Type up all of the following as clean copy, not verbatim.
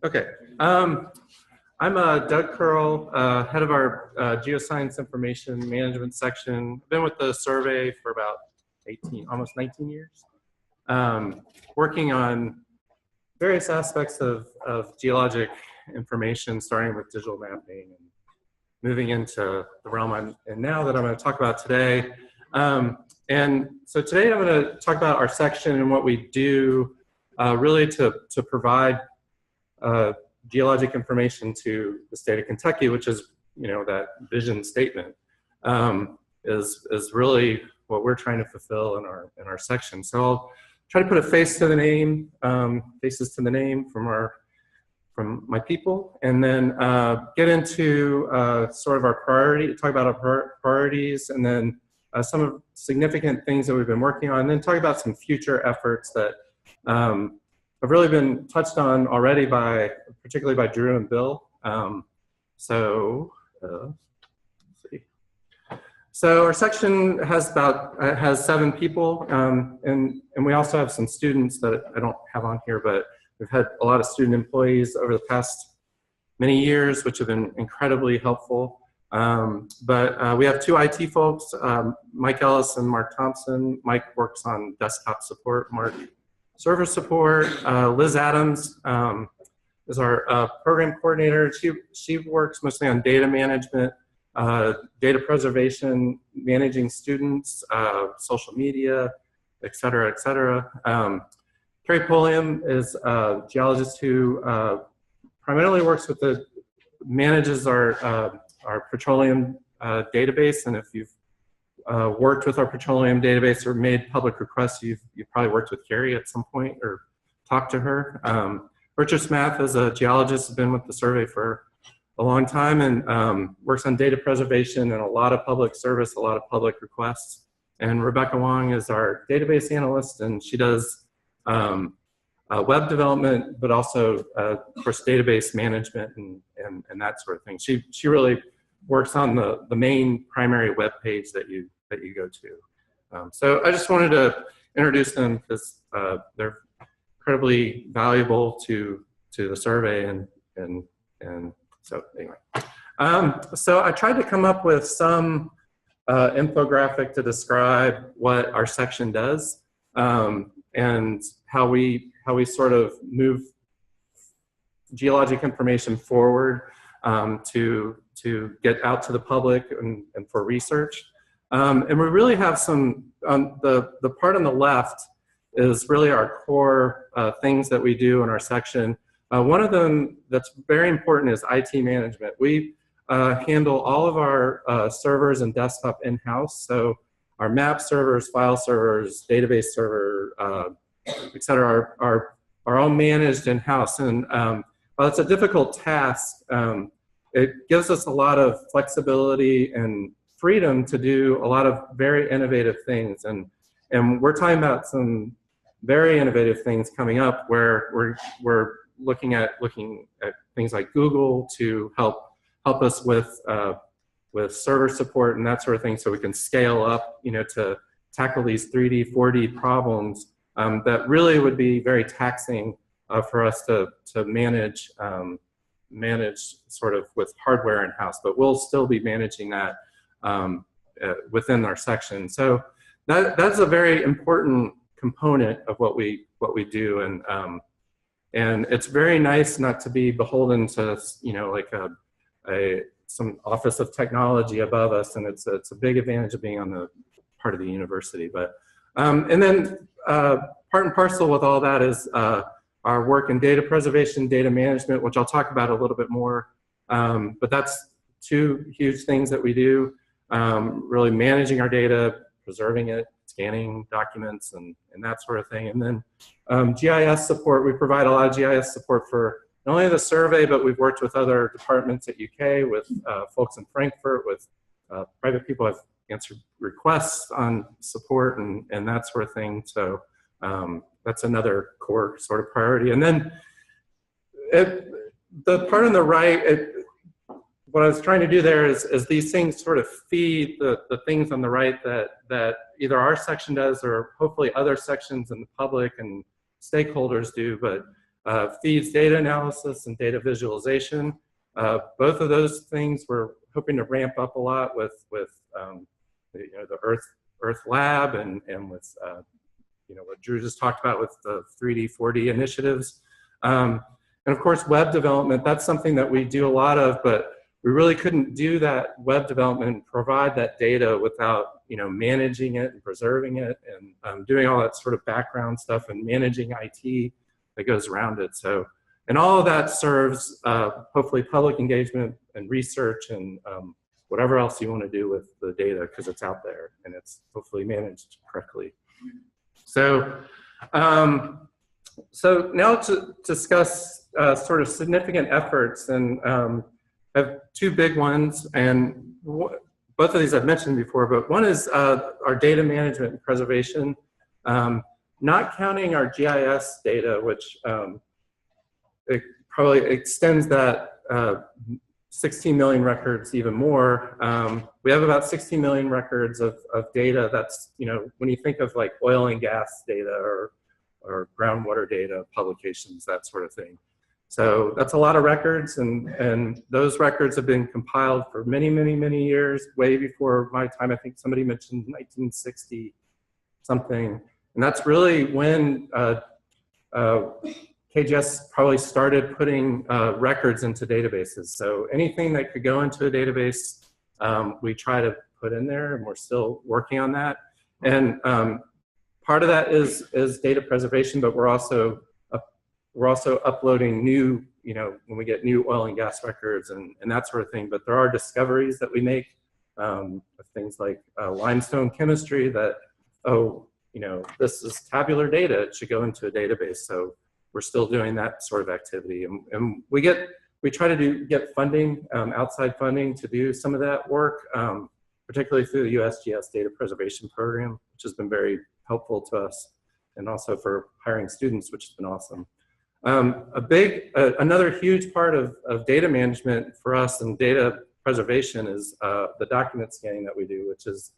Okay. I'm Doug Curl, head of our Geoscience Information Management section. I've been with the survey for about almost 19 years, working on various aspects of geologic information, starting with digital mapping and moving into the realm I'm in now that I'm going to talk about today. And so today I'm going to talk about our section and what we do really to provide geologic information to the state of Kentucky, which is, that vision statement is really what we're trying to fulfill in our section. So I'll try to put a face to the name, faces to the name from my people, and then get into sort of our talk about our priorities, and then some of significant things that we've been working on, and then talk about some future efforts that have really been touched on already particularly by Drew and Bill. Let's see. So our section has has 7 people, and we also have some students that I don't have on here, but we've had a lot of student employees over the past many years, which have been incredibly helpful. But we have 2 IT folks, Mike Ellis and Mark Thompson. Mike works on desktop support, Mark server support. Liz Adams is our program coordinator. She works mostly on data management, data preservation, managing students, social media, et cetera, et cetera. Carrie Pulliam is a geologist who primarily manages our petroleum database, and if you've worked with our petroleum database or made public requests, you've probably worked with Carrie at some point or talked to her. Richard Smith is a geologist, has been with the survey for a long time, and works on data preservation and a lot of public service, a lot of public requests. And Rebecca Wong is our database analyst, and she does web development, but also, of course, database management and that sort of thing. She really works on the main primary web page that you go to. So I just wanted to introduce them because they're incredibly valuable to the survey, and so anyway. So I tried to come up with some infographic to describe what our section does, and how we sort of move geologic information forward to get out to the public and for research. And we really have some, the part on the left is really our core things that we do in our section. One of them that's very important is IT management. We handle all of our servers and desktop in-house. So our map servers, file servers, database server, et cetera, are all managed in-house. And while it's a difficult task, it gives us a lot of flexibility and freedom to do a lot of very innovative things. And we're talking about some very innovative things coming up where we're looking at things like Google to help us with server support and that sort of thing, so we can scale up, to tackle these 3D, 4D problems that really would be very taxing for us to manage sort of with hardware in-house, but we'll still be managing that within our section. So that's a very important component of what we do, and it's very nice not to be beholden to like some office of technology above us, and it's a big advantage of being on the part of the university. But and then part and parcel with all that is our work in data preservation, data management, which I'll talk about a little bit more. But that's 2 huge things that we do, really managing our data, preserving it, scanning documents, and that sort of thing. And then GIS support. We provide a lot of GIS support for not only the survey, but we've worked with other departments at UK, with folks in Frankfurt, with private people have answered requests on support and that sort of thing. So that's another core sort of priority. And then the part on the right, what I was trying to do there is these things sort of feed the things on the right that either our section does or hopefully other sections in the public and stakeholders do. But feeds data analysis and data visualization. Both of those things we're hoping to ramp up a lot with the Earth Lab and with what Drew just talked about with the 3D, 4D initiatives. And of course, web development, that's something that we do a lot of, but we really couldn't do that web development and provide that data without managing it and preserving it and doing all that sort of background stuff and managing IT that goes around it. So, and all of that serves hopefully public engagement and research and whatever else you want to do with the data, because it's out there and it's hopefully managed correctly. So, so now to discuss sort of significant efforts, and I have two big ones, and both of these I've mentioned before, but one is our data management and preservation, not counting our GIS data, which it probably extends that 16 million records even more. We have about 16 million records of data. That's, when you think of like oil and gas data or groundwater data, publications, that sort of thing. So that's a lot of records, and those records have been compiled for many, many, many years, way before my time. I think somebody mentioned 1960 something, and that's really when KGS probably started putting records into databases. So anything that could go into a database, we try to put in there, and we're still working on that. And part of that is data preservation, but we're also uploading new, when we get new oil and gas records and that sort of thing. But there are discoveries that we make of things like limestone chemistry that, this is tabular data, it should go into a database. So we're still doing that sort of activity. And we try to get funding, outside funding to do some of that work, particularly through the USGS Data Preservation Program, which has been very helpful to us, and also for hiring students, which has been awesome. Another huge part of data management for us and data preservation is the document scanning that we do, which is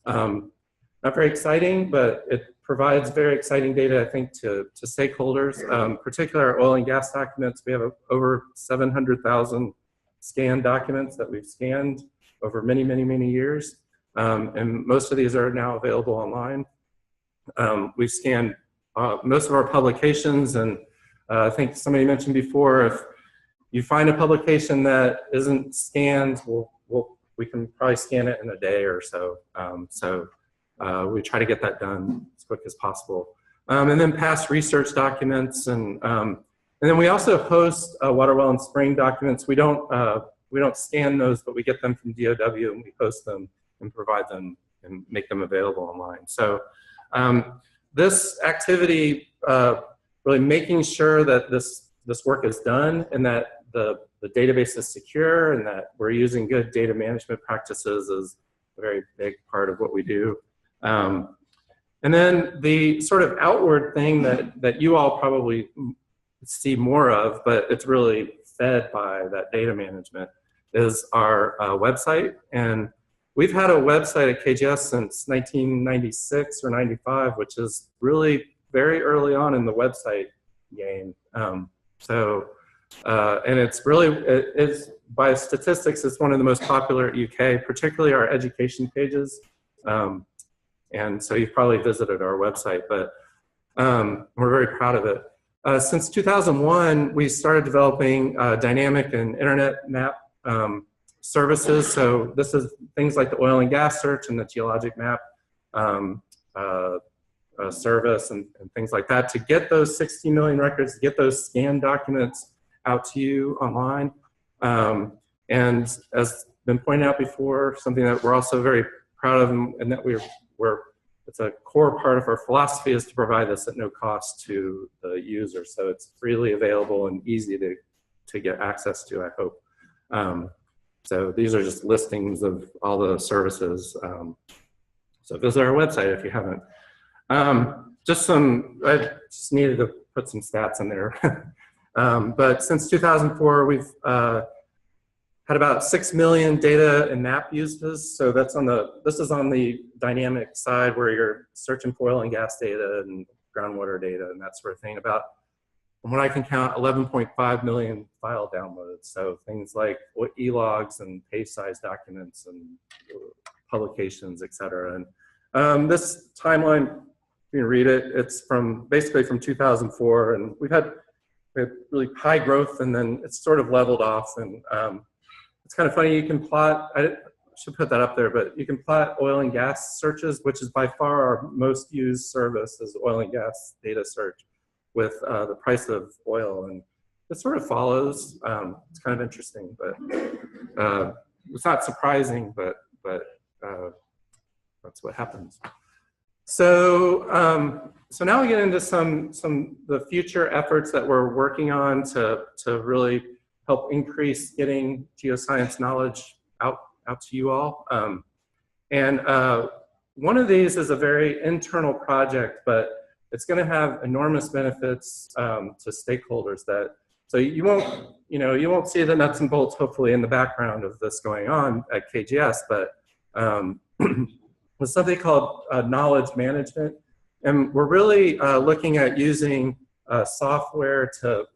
not very exciting, but it provides very exciting data, I think, to stakeholders, particularly our oil and gas documents. We have over 700,000 scanned documents that we've scanned over many, many, many years. And most of these are now available online. We've scanned most of our publications, and I think somebody mentioned before, if you find a publication that isn't scanned, we can probably scan it in a day or so. We try to get that done as quick as possible. And then past research documents, and then we also host water well and spring documents. We don't scan those, but we get them from DOW and we host them and provide them and make them available online. So this activity, really making sure that this work is done and that the database is secure and that we're using good data management practices, is a very big part of what we do. And then the sort of outward thing that you all probably see more of, but it's really fed by that data management, is our website. And we've had a website at KGS since 1996 or 95, which is really very early on in the website game. And it's really, by statistics, it's one of the most popular at UK, particularly our education pages. And so you've probably visited our website, but we're very proud of it. Since 2001, we started developing dynamic and internet map services. So this is things like the oil and gas search and the geologic map service and things like that, to get those 60 million records, to get those scanned documents out to you online. And as been pointed out before, something that we're also very proud of, and that it's a core part of our philosophy, is to provide this at no cost to the user. So it's freely available and easy to get access to, I hope. So these are just listings of all the services. So visit our website if you haven't. I just needed to put some stats in there. But since 2004, we've had about 6 million data and map uses. So this is on the dynamic side, where you're searching for oil and gas data and groundwater data and that sort of thing. About from what I can count, 11.5 million file downloads. So things like e-logs and page size documents and publications, et cetera. And this timeline, you can read it. It's from basically from 2004, and we had really high growth, and then it's sort of leveled off. And it's kind of funny. You can plot. I should put that up there, but you can plot oil and gas searches, which is by far our most used service, is oil and gas data search, with the price of oil, and it sort of follows. It's kind of interesting, but it's not surprising, but that's what happens. So so now we get into some the future efforts that we're working on to really help increase getting geoscience knowledge out to you all. And one of these is a very internal project, but it's going to have enormous benefits to stakeholders. So you won't see the nuts and bolts hopefully in the background of this going on at KGS, but it's something called knowledge management, and we're really looking at using software to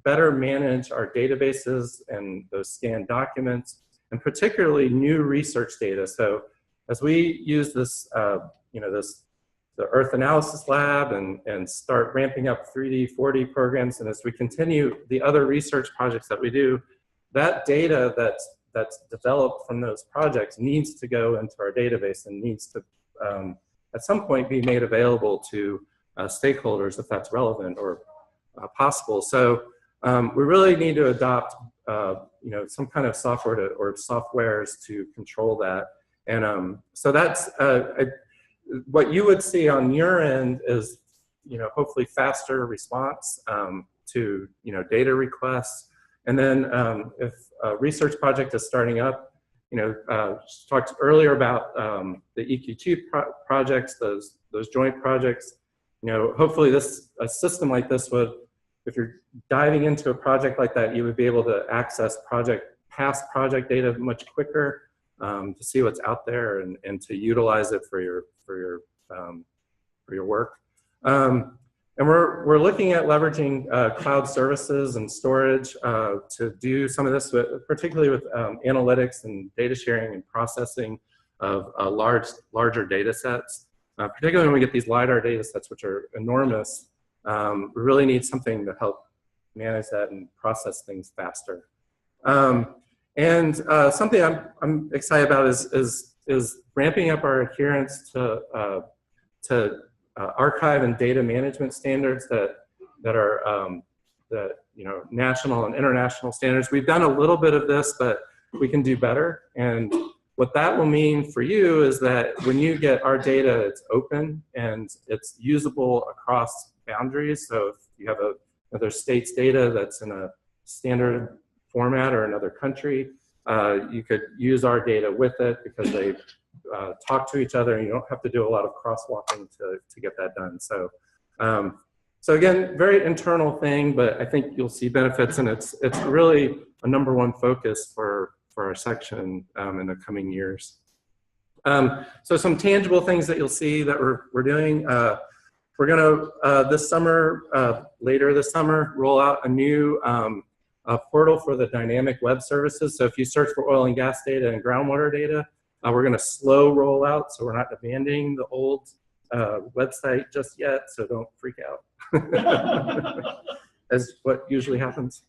better manage our databases and those scanned documents, and particularly new research data. So as we use this, the Earth Analysis Lab and start ramping up 3D, 4D programs, and as we continue the other research projects that we do, that data that's developed from those projects needs to go into our database and needs to at some point be made available to stakeholders if that's relevant or possible. So we really need to adopt some kind of software or softwares to control that. And so that's what you would see on your end is, hopefully faster response to, data requests. And then if a research project is starting up, talked earlier about the EQ2 projects, those joint projects. Hopefully a system like this would, if you're diving into a project like that, you would be able to access past project data much quicker, to see what's out there and to utilize it for your work. And we're looking at leveraging cloud services and storage to do some of this, particularly with analytics and data sharing and processing of larger data sets. Particularly when we get these LiDAR data sets, which are enormous, we really need something to help manage that and process things faster. And something I'm excited about is ramping up our adherence to archive and data management standards that are national and international standards. We've done a little bit of this, but we can do better. And what that will mean for you is that when you get our data, it's open and it's usable across boundaries. So if you have another state's data that's in a standard format or another country, you could use our data with it because they talk to each other, and you don't have to do a lot of crosswalking to get that done. So, so again, very internal thing, but I think you'll see benefits, and it's really a #1 focus for our section in the coming years. So some tangible things that you'll see that we're doing. We're going to this summer, later this summer, roll out a new portal for the dynamic web services. So if you search for oil and gas data and groundwater data, we're going to slow roll out, so we're not abandoning the old website just yet, so don't freak out. As what usually happens,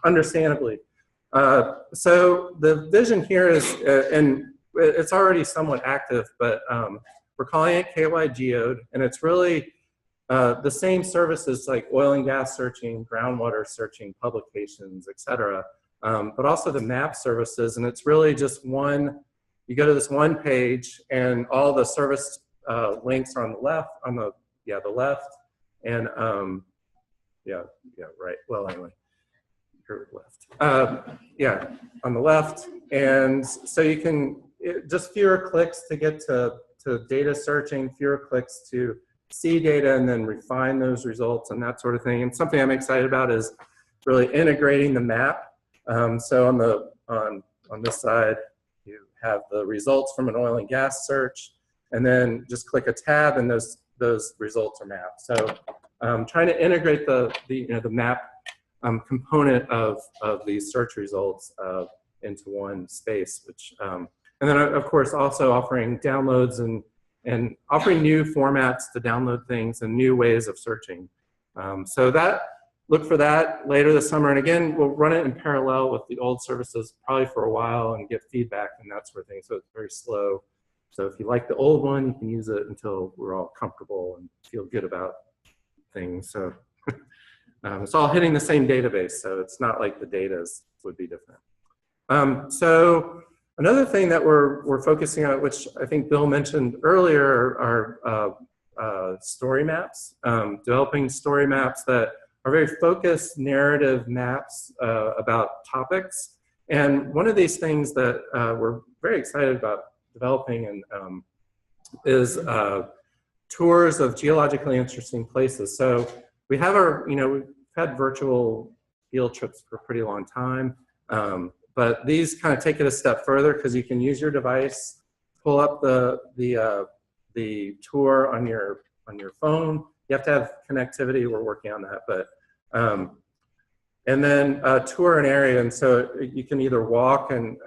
understandably. So the vision here is, and it's already somewhat active, but we're calling it KY Geode, and it's really the same services like oil and gas searching, groundwater searching, publications, etc., but also the map services, and it's really just one. You go to this one page, and all the service links are on the left, the left, and right. Well, anyway, you're left. On the left, and so you can just fewer clicks to get to data searching, fewer clicks to see data, and then refine those results and that sort of thing. And something I'm excited about is really integrating the map. So on this side, you have the results from an oil and gas search, and then just click a tab, and those results are mapped. So trying to integrate the map component of these search results into one space, which, and then of course also offering downloads and offering new formats to download things and new ways of searching. So look for that later this summer. And again, we'll run it in parallel with the old services probably for a while and get feedback and that sort of thing. So it's very slow. So if you like the old one, you can use it until we're all comfortable and feel good about things. So it's all hitting the same database. So it's not like the data would be different. So another thing that we're focusing on, which I think Bill mentioned earlier, are story maps, developing story maps that are very focused narrative maps about topics. And one of these things that we're very excited about developing and is tours of geologically interesting places. So we have we've had virtual field trips for a pretty long time, but these kind of take it a step further because you can use your device, pull up the tour on your phone. You have to have connectivity. We're working on that, but and then tour an area. And so you can either walk, and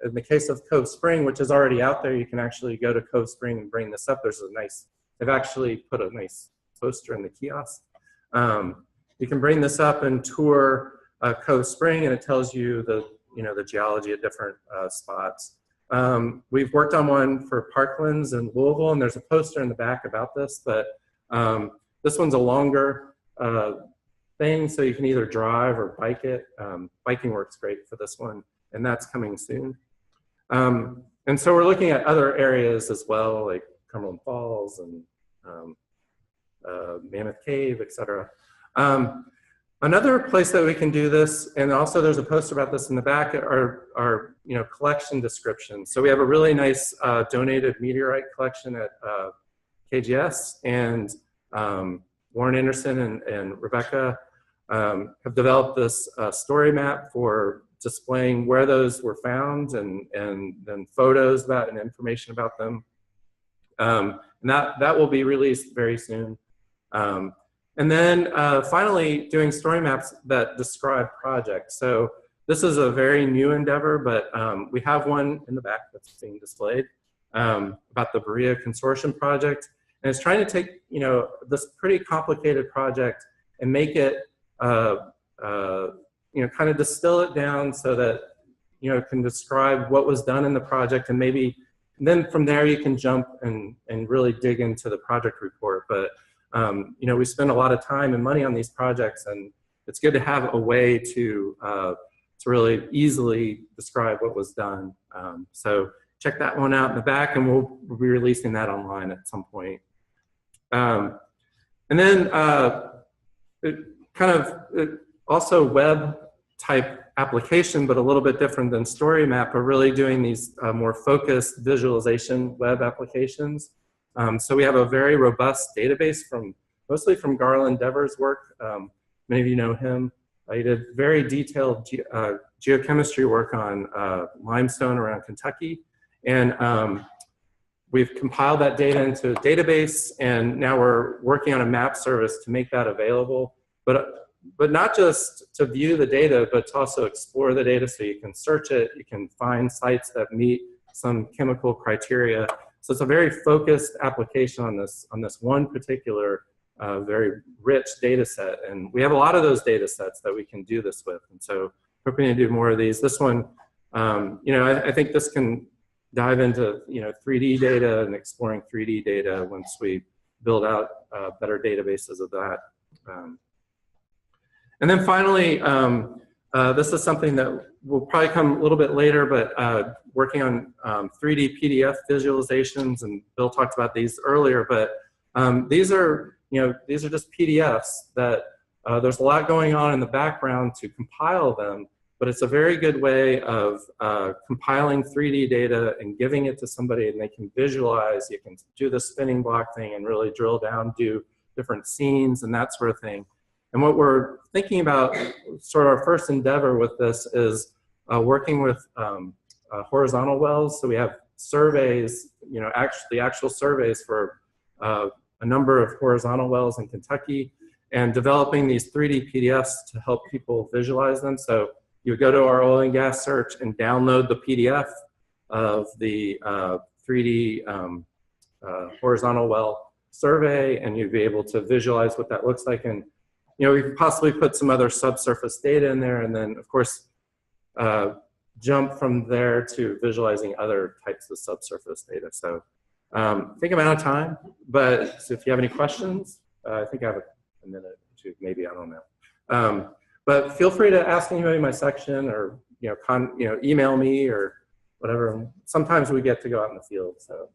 in the case of Cove Spring, which is already out there, you can actually go to Cove Spring and bring this up. They've actually put a nice poster in the kiosk. You can bring this up and tour Cove Spring, and it tells you the geology at different spots. We've worked on one for Parklands in Louisville, and there's a poster in the back about this, but this one's a longer thing, so you can either drive or bike it. Biking works great for this one, and that's coming soon. And so we're looking at other areas as well, like Cumberland Falls and Mammoth Cave, etc. Another place that we can do this, and also there's a poster about this in the back, are collection descriptions. So we have a really nice donated meteorite collection at KGS, and Warren Anderson and Rebecca have developed this story map for displaying where those were found and then photos about and information about them. And that will be released very soon. And then finally, doing story maps that describe projects. So this is a very new endeavor, but we have one in the back that's being displayed about the Berea Consortium project. And it's trying to take this pretty complicated project and make it kind of distill it down so that it can describe what was done in the project, and maybe then from there you can jump and really dig into the project report. But we spend a lot of time and money on these projects, and it's good to have a way to really easily describe what was done. So check that one out in the back, and we'll be releasing that online at some point. And then also web type application, but a little bit different than story map, are really doing these more focused visualization web applications. So we have a very robust database mostly from Garland Dever's work. Many of you know him. He did very detailed geochemistry work on limestone around Kentucky. And we've compiled that data into a database, and now we're working on a map service to make that available. But not just to view the data, but to also explore the data, so you can search it, you can find sites that meet some chemical criteria. So it's a very focused application on this one particular very rich data set. And we have a lot of those data sets that we can do this with. And so hoping to do more of these. This one, I think this can dive into 3D data and exploring 3D data once we build out better databases of that. And then finally, this is something that will probably come a little bit later, but working on 3D PDF visualizations, and Bill talked about these earlier, but these are just PDFs that there's a lot going on in the background to compile them, but it's a very good way of compiling 3D data and giving it to somebody, and they can visualize. You can do the spinning block thing and really drill down, do different scenes and that sort of thing. And what we're thinking about, sort of our first endeavor with this, is working with horizontal wells. So we have surveys, the actual surveys for a number of horizontal wells in Kentucky. and developing these 3D PDFs to help people visualize them. So you go to our oil and gas search and download the PDF of the 3D horizontal well survey, and you'd be able to visualize what that looks like. And we could possibly put some other subsurface data in there, and then of course jump from there to visualizing other types of subsurface data. So I think I'm out of time, but so if you have any questions, I think I have a minute or two, maybe, I don't know. But feel free to ask anybody in my section, or email me or whatever. Sometimes we get to go out in the field, so.